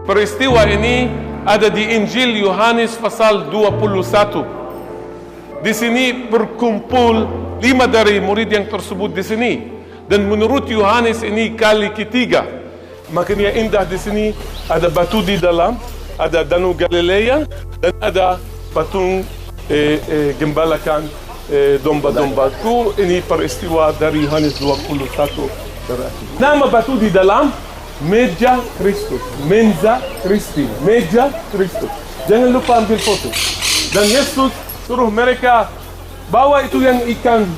Peristiwa ini ada di Injil Yohanes pasal 21. Di sini berkumpul 5 dari murid yang tersebut di sini. Dan menurut Yohanes ini kali ketiga. Makanya indah di sini ada batu di dalam, ada Danau Galilea, dan ada patung gembalakan domba-dombaku. Ini peristiwa dari Yohanes 21 terakhir. Nama batu di dalam Meja Kristus, Menza Kristi, Meja Kristus. Jangan lupa ambil foto. Dan Yesus suruh mereka bawa itu yang ikan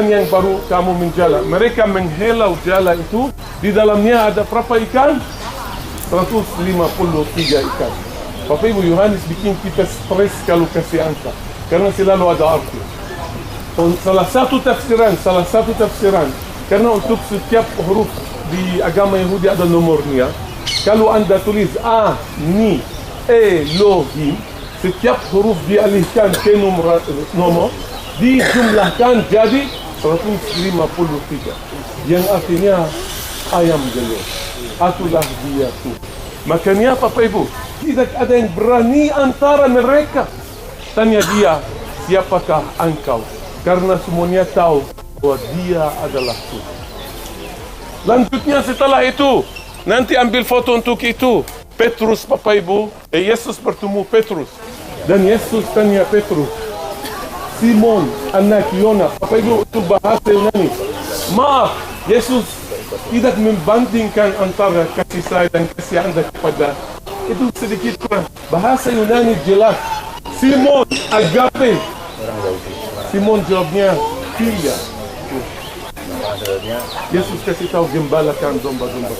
yang baru kamu menjala. Mereka menghelau jala itu. Di dalamnya ada berapa ikan? 153 ikan. Bapak Ibu, Yohanes bikin kita stres kalau kasih angka, karena selalu ada arti. Salah satu tafsiran, karena untuk setiap huruf di agama Yahudi ada nomornya. Kalau Anda tulis A, Ni, Elohim, setiap huruf dialihkan ke nomor, dijumlahkan jadi 153. Yang artinya ayam gelap. Itulah dia tuh. Makanya Bapak Ibu, tidak ada yang berani antara mereka. Tanya dia, siapakah engkau? Karena semuanya tahu bahwa dia adalah Tuhan. Lanjutnya setelah itu, nanti ambil foto untuk itu. Petrus, Bapak Ibu, Yesus bertemu Petrus. Dan Yesus tanya Petrus, Simon, anak Yona. Bapak Ibu, itu bahasa Yunani. Maaf, Yesus tidak membandingkan antara kasih saya dan kasih Anda kepada. Itu sedikit kurang. Bahasa Yunani jelas. Simon, agape. Simon jawabnya, Filia. Yesus kasih tahu gembalakan domba-domba.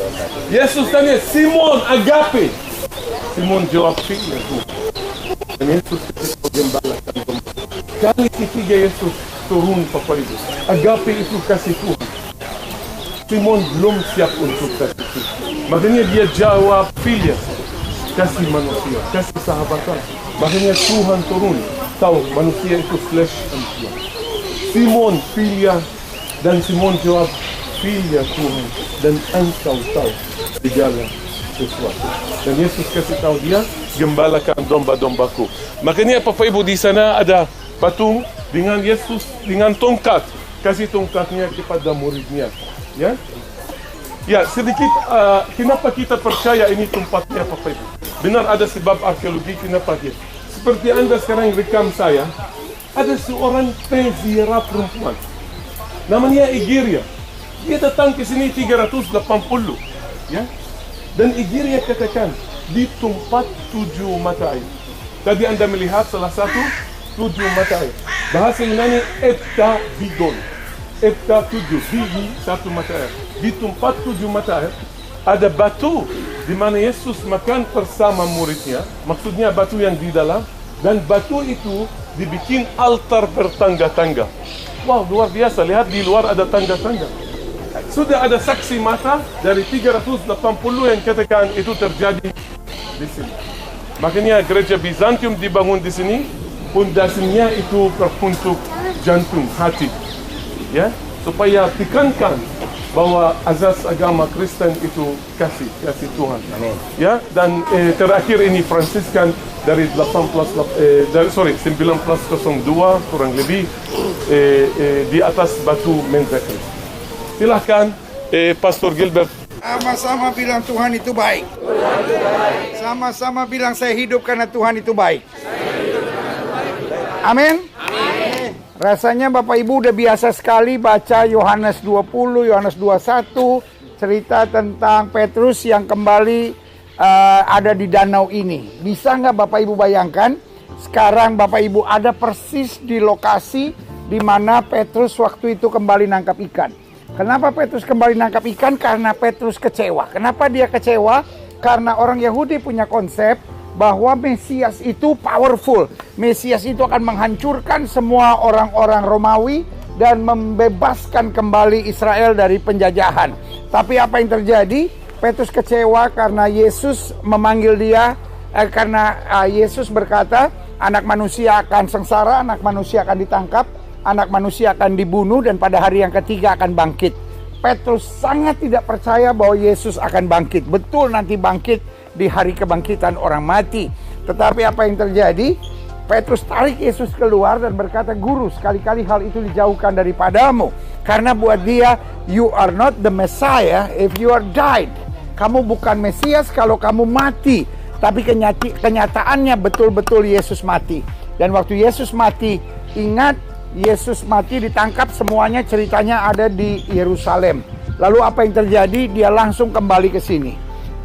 Yesus tanya, Simon, agape. Simon jawab, Filia. Dan Yesus kasih tahu gembalakan domba. Kali ketiga Yesus turun, Bapak Ibu. Agape itu kasih Tuhan. Simon belum siap untuk kasih Tuhan. Makanya dia jawab Filia, kasih manusia, kasih sahabatan. Makanya Tuhan turun, tahu manusia itu flesh and blood. Simon Filia, dan Simon jawab Filia Tuhan, dan engkau tahu segala sesuatu. Dan Yesus kasih tahu dia, gembalakan domba-dombaku. Makanya Bapak Ibu, di sana ada patung dengan Yesus dengan tongkat, kasih tongkatnya kepada muridnya. Ya, sedikit kenapa kita percaya ini tempatnya Bapak Ibu? Benar ada sebab arkeologi kenapa dia. Seperti Anda sekarang rekam saya, ada seorang peziarah perempuan. Namanya Egeria. Dia datang ke sini 380, ya. Dan Egeria katakan di tempat 7 mata air. Tadi Anda melihat salah satu 7 mata air. Bahasa Yunani Epta Bigon. Epta 7, biji 1 mata air. Di tempat 7 mata air ada batu di mana Yesus makan bersama muridnya. Maksudnya batu yang di dalam, dan batu itu dibikin altar bertangga-tangga. Wow, luar biasa. Lihat di luar ada tangga-tangga. Sudah ada saksi mata dari 380 yang katakan itu terjadi di sini. Makanya gereja Bizantium dibangun di sini. Pondasinya itu berbentuk jantung, hati. Ya, supaya tekankan bahwa azas agama Kristen itu kasih Tuhan. Amin. Ya, dan terakhir ini Fransiskan dari 1902 kurang lebih di atas batu Menza Kristi. Silahkan Pastor Gilbert. Sama-sama bilang Tuhan itu baik. Sama-sama bilang saya hidup karena Tuhan itu baik. Amin. Rasanya Bapak Ibu udah biasa sekali baca Yohanes 20, Yohanes 21, cerita tentang Petrus yang kembali ada di danau ini. Bisa nggak Bapak Ibu bayangkan, sekarang Bapak Ibu ada persis di lokasi di mana Petrus waktu itu kembali nangkap ikan. Kenapa Petrus kembali nangkap ikan? Karena Petrus kecewa. Kenapa dia kecewa? Karena orang Yahudi punya konsep bahwa Mesias itu powerful. Mesias itu akan menghancurkan semua orang-orang Romawi dan membebaskan kembali Israel dari penjajahan. Tapi apa yang terjadi? Petrus kecewa karena Yesus memanggil dia, karena Yesus berkata, anak manusia akan sengsara, anak manusia akan ditangkap, anak manusia akan dibunuh, dan pada hari yang ketiga akan bangkit. Petrus sangat tidak percaya bahwa Yesus akan bangkit. Betul nanti bangkit, di hari kebangkitan orang mati. Tetapi apa yang terjadi? Petrus tarik Yesus keluar dan berkata, "Guru, sekali-kali hal itu dijauhkan daripadamu. Karena buat dia, you are not the Messiah if you are died." Kamu bukan Mesias kalau kamu mati. Tapi kenyataannya betul-betul Yesus mati. Dan waktu Yesus mati, ingat, Yesus mati ditangkap, semuanya ceritanya ada di Yerusalem. Lalu apa yang terjadi? Dia langsung kembali ke sini.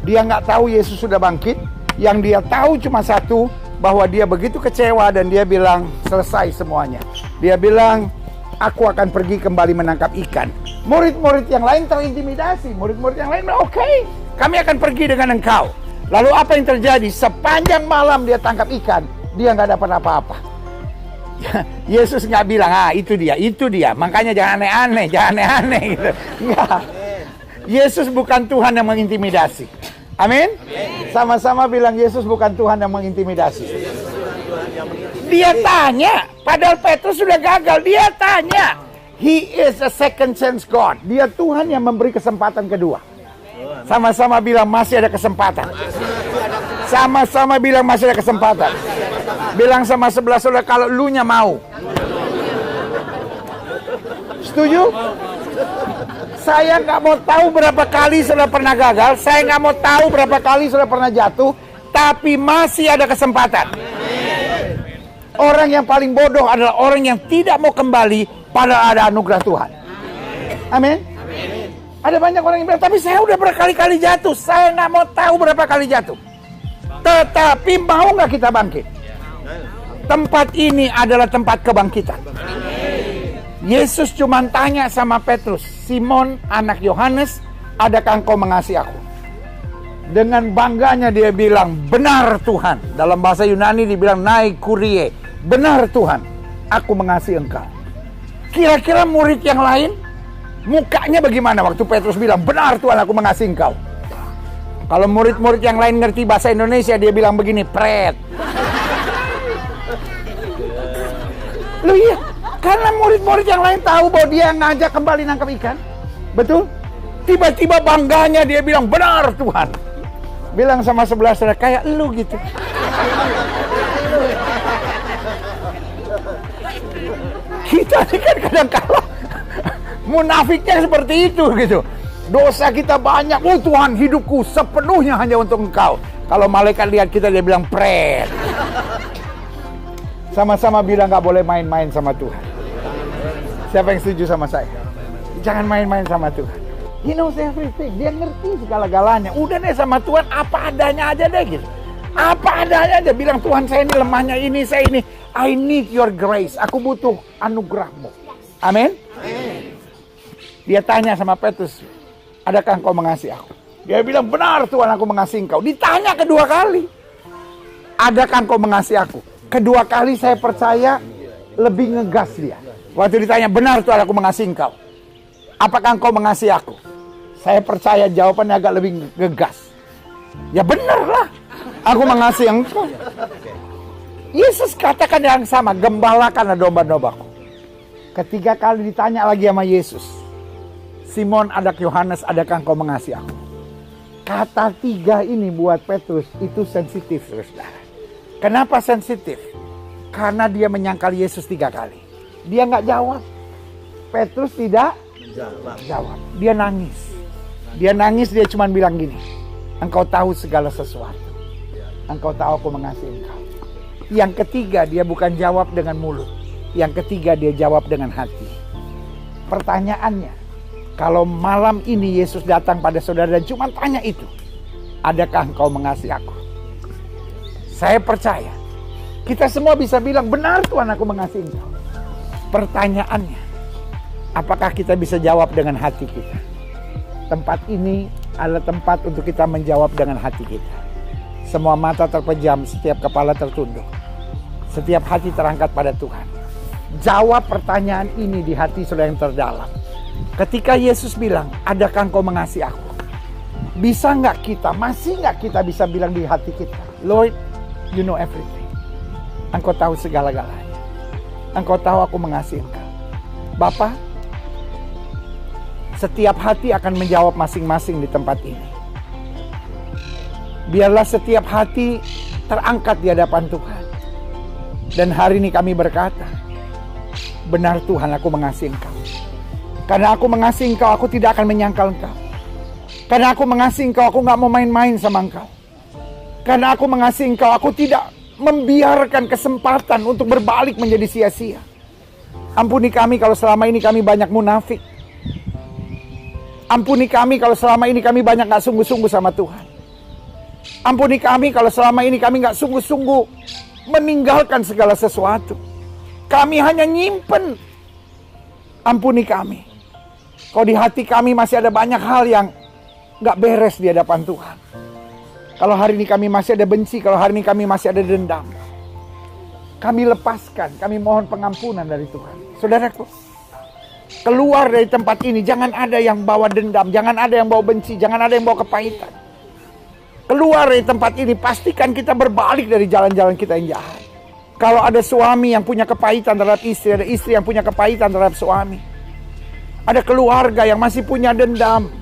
Dia nggak tahu Yesus sudah bangkit. Yang dia tahu cuma satu, bahwa dia begitu kecewa dan dia bilang, selesai semuanya. Dia bilang, aku akan pergi kembali menangkap ikan. Murid-murid yang lain terintimidasi. Murid-murid yang lain, oke, kami akan pergi dengan engkau. Lalu apa yang terjadi? Sepanjang malam dia tangkap ikan, dia nggak dapat apa-apa. Yesus nggak bilang, itu dia. Makanya jangan aneh-aneh, gitu. Nggak. Yesus bukan Tuhan yang mengintimidasi. Amin? Sama-sama bilang, Yesus bukan Tuhan yang mengintimidasi. Dia tanya, padahal Petrus sudah gagal. Dia tanya, He is a second chance God. Dia Tuhan yang memberi kesempatan kedua. Sama-sama bilang, masih ada kesempatan. Sama-sama bilang, masih ada kesempatan. Bilang sama sebelah saudara, kalau lu nya mau. Setuju? Saya nggak mau tahu berapa kali sudah pernah gagal. Saya nggak mau tahu berapa kali sudah pernah jatuh. Tapi masih ada kesempatan. Orang yang paling bodoh adalah orang yang tidak mau kembali pada ada anugerah Tuhan. Amin. Ada banyak orang yang bilang, tapi saya udah berkali-kali jatuh. Saya nggak mau tahu berapa kali jatuh. Tetapi mau nggak kita bangkit? Tempat ini adalah tempat kebangkitan. Yesus cuma tanya sama Petrus, Simon anak Yohanes, adakah engkau mengasihi aku? Dengan bangganya dia bilang, benar Tuhan. Dalam bahasa Yunani dibilang nai kurie, benar Tuhan, aku mengasihi engkau. Kira-kira murid yang lain mukanya bagaimana waktu Petrus bilang, benar Tuhan, aku mengasihi engkau? Kalau murid-murid yang lain ngerti bahasa Indonesia, dia bilang begini, pret. Loh iya, karena murid-murid yang lain tahu bahwa dia ngajak kembali nangkap ikan. Betul? Tiba-tiba bangganya dia bilang, benar Tuhan. Bilang sama sebelah saudara, kayak lu gitu. Kita ini kan kadang-kadang munafiknya seperti itu gitu. Dosa kita banyak, oh Tuhan, hidupku sepenuhnya hanya untuk engkau. Kalau malaikat lihat kita, dia bilang pret. Sama-sama bilang gak boleh main-main sama Tuhan. Siapa yang setuju sama saya? Jangan main-main sama Tuhan. He knows everything. Dia ngerti segala-galanya. Udah deh sama Tuhan, apa adanya aja deh gitu. Apa adanya aja. Bilang, Tuhan saya ini lemahnya ini, saya ini. I need your grace. Aku butuh anugerahmu. Amin? Dia tanya sama Petrus, adakah engkau mengasihi aku? Dia bilang, benar Tuhan, aku mengasihi engkau. Ditanya kedua kali, adakah engkau mengasihi aku? Kedua kali saya percaya lebih ngegas dia. Waktu ditanya, benar Tuhan, aku mengasihi engkau. Apakah engkau mengasihi aku? Saya percaya jawabannya agak lebih ngegas. Ya benar lah, aku mengasihi engkau. Yesus katakan yang sama, gembalakanlah domba-dombaku. Ketiga kali ditanya lagi sama Yesus, Simon anak Yohanes, adakah engkau mengasihi aku? Kata tiga ini buat Petrus itu sensitif, saudara. Kenapa sensitif? Karena dia menyangkal Yesus 3 kali. Dia nggak jawab. Petrus tidak jawab. Dia nangis. Dia cuma bilang gini, engkau tahu segala sesuatu. Engkau tahu aku mengasihi engkau. Yang ketiga, dia bukan jawab dengan mulut. Yang ketiga, dia jawab dengan hati. Pertanyaannya, kalau malam ini Yesus datang pada saudara dan cuma tanya itu, adakah engkau mengasihi aku? Saya percaya, kita semua bisa bilang, benar Tuhan, aku mengasihi engkau. Pertanyaannya, apakah kita bisa jawab dengan hati kita? Tempat ini adalah tempat untuk kita menjawab dengan hati kita. Semua mata terpejam, setiap kepala tertunduk. Setiap hati terangkat pada Tuhan. Jawab pertanyaan ini di hati saudara yang terdalam. Ketika Yesus bilang, adakah engkau mengasihi aku? Bisa nggak kita, masih nggak kita bisa bilang di hati kita, Lord, you know everything. Engkau tahu segala-galanya. Engkau tahu aku mengasihi engkau. Bapa, setiap hati akan menjawab masing-masing di tempat ini. Biarlah setiap hati terangkat di hadapan Tuhan. Dan hari ini kami berkata, benar Tuhan, aku mengasihi Engkau. Karena aku mengasihi Engkau, aku tidak akan menyangkal Engkau. Karena aku mengasihi Engkau, aku gak mau main-main sama Engkau. Karena aku mengasihi Engkau, aku tidak membiarkan kesempatan untuk berbalik menjadi sia-sia. Ampuni kami kalau selama ini kami banyak munafik. Ampuni kami kalau selama ini kami banyak gak sungguh-sungguh sama Tuhan. Ampuni kami kalau selama ini kami gak sungguh-sungguh meninggalkan segala sesuatu. Kami hanya nyimpen. Ampuni kami. Kalau di hati kami masih ada banyak hal yang gak beres di hadapan Tuhan. Kalau hari ini kami masih ada benci, kalau hari ini kami masih ada dendam, kami lepaskan, kami mohon pengampunan dari Tuhan. Saudaraku, keluar dari tempat ini, jangan ada yang bawa dendam, jangan ada yang bawa benci, jangan ada yang bawa kepahitan. Keluar dari tempat ini, pastikan kita berbalik dari jalan-jalan kita yang jahat. Kalau ada suami yang punya kepahitan terhadap istri, ada istri yang punya kepahitan terhadap suami, ada keluarga yang masih punya dendam,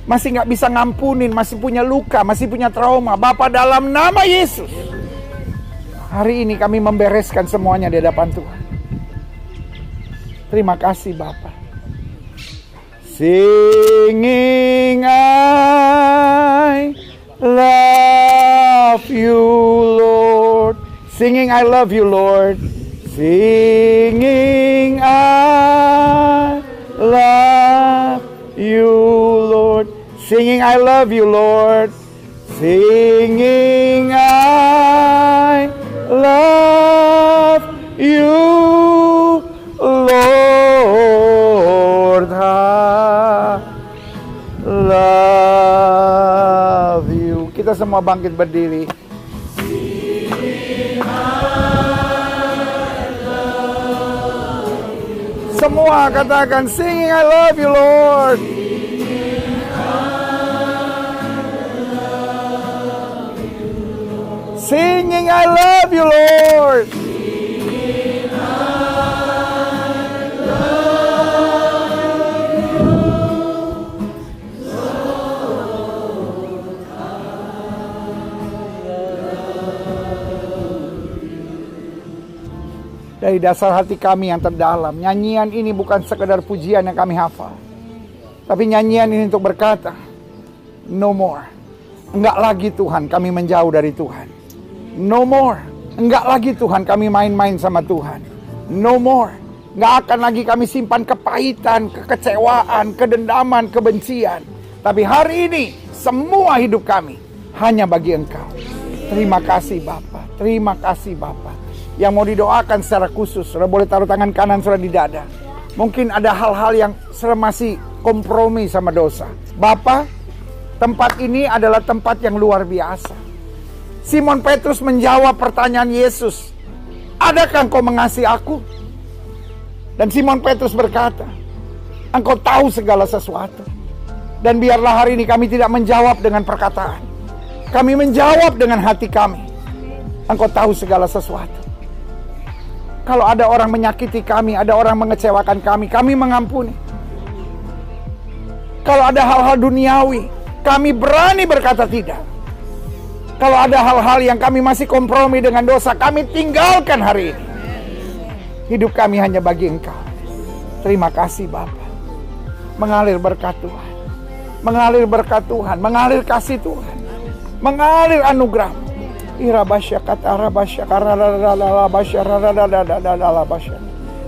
masih gak bisa ngampunin, masih punya luka, masih punya trauma, Bapa, dalam nama Yesus, hari ini kami membereskan semuanya di hadapan Tuhan. Terima kasih Bapa. Singing I love you Lord. Singing I love you Lord. Singing I love you Lord. Singing I love you Lord. Singing I love you Lord. I love you. Kita semua bangkit berdiri. Semua katakan, singing I love you Lord. Singing I love you Lord. Dari dasar hati kami yang terdalam, nyanyian ini bukan sekedar pujian yang kami hafal, tapi nyanyian ini untuk berkata, no more. Enggak lagi Tuhan kami menjauh dari Tuhan. No more. Enggak lagi Tuhan kami main-main sama Tuhan. No more. Enggak akan lagi kami simpan kepahitan, kekecewaan, kedendaman, kebencian. Tapi hari ini semua hidup kami hanya bagi Engkau. Terima kasih Bapa. Terima kasih Bapa. Yang mau didoakan secara khusus, saudara boleh taruh tangan kanan saudara di dada. Mungkin ada hal-hal yang saudara masih kompromi sama dosa. Bapa, tempat ini adalah tempat yang luar biasa. Simon Petrus menjawab pertanyaan Yesus, adakah engkau mengasihi aku? Dan Simon Petrus berkata, engkau tahu segala sesuatu. Dan biarlah hari ini kami tidak menjawab dengan perkataan, kami menjawab dengan hati kami. Engkau tahu segala sesuatu. Kalau ada orang menyakiti kami, ada orang mengecewakan kami mengampuni. Kalau ada hal-hal duniawi, kami berani berkata tidak. Kalau ada hal-hal yang kami masih kompromi dengan dosa, kami tinggalkan hari ini. Hidup kami hanya bagi Engkau. Terima kasih Bapa. Mengalir berkat Tuhan, mengalir berkat Tuhan, mengalir kasih Tuhan, mengalir anugerah.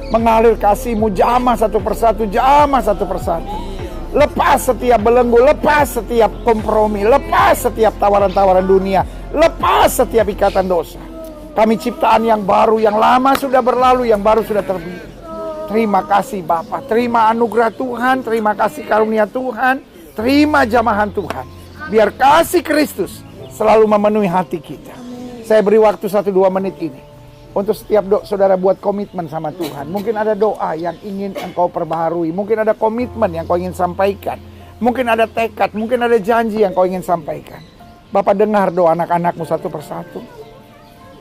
Mengalir kasih-Mu, jamah satu persatu, jamah satu persatu. Lepas setiap belenggu, lepas setiap kompromi, lepas setiap tawaran-tawaran dunia, lepas setiap ikatan dosa. Kami ciptaan yang baru, yang lama sudah berlalu, yang baru sudah terbit. Terima kasih Bapa, terima anugerah Tuhan, terima kasih karunia Tuhan, terima jamahan Tuhan. Biar kasih Kristus selalu memenuhi hati kita. Saya beri waktu 1-2 menit ini untuk setiap saudara buat komitmen sama Tuhan. Mungkin ada doa yang ingin engkau perbaharui, mungkin ada komitmen yang kau ingin sampaikan, mungkin ada tekad, mungkin ada janji yang kau ingin sampaikan. Bapak dengar doa anak-anakmu satu persatu.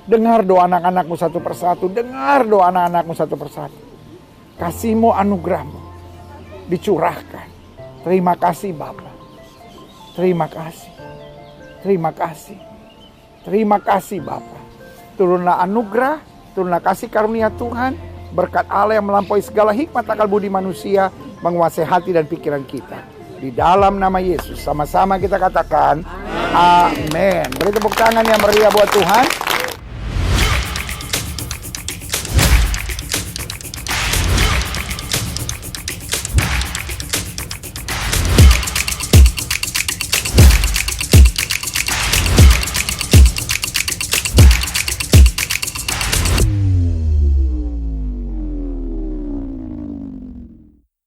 Dengar doa anak-anakmu satu persatu. Dengar doa anak-anakmu satu persatu. Kasih-Mu, anugerah-Mu dicurahkan. Terima kasih Bapa. Terima kasih. Terima kasih. Terima kasih Bapa. Turunlah anugerah, turunlah kasih karunia Tuhan, berkat Allah yang melampaui segala hikmat akal budi manusia, menguasai hati dan pikiran kita. Di dalam nama Yesus, sama-sama kita katakan, amin. Beri tepuk tangan yang meriah buat Tuhan.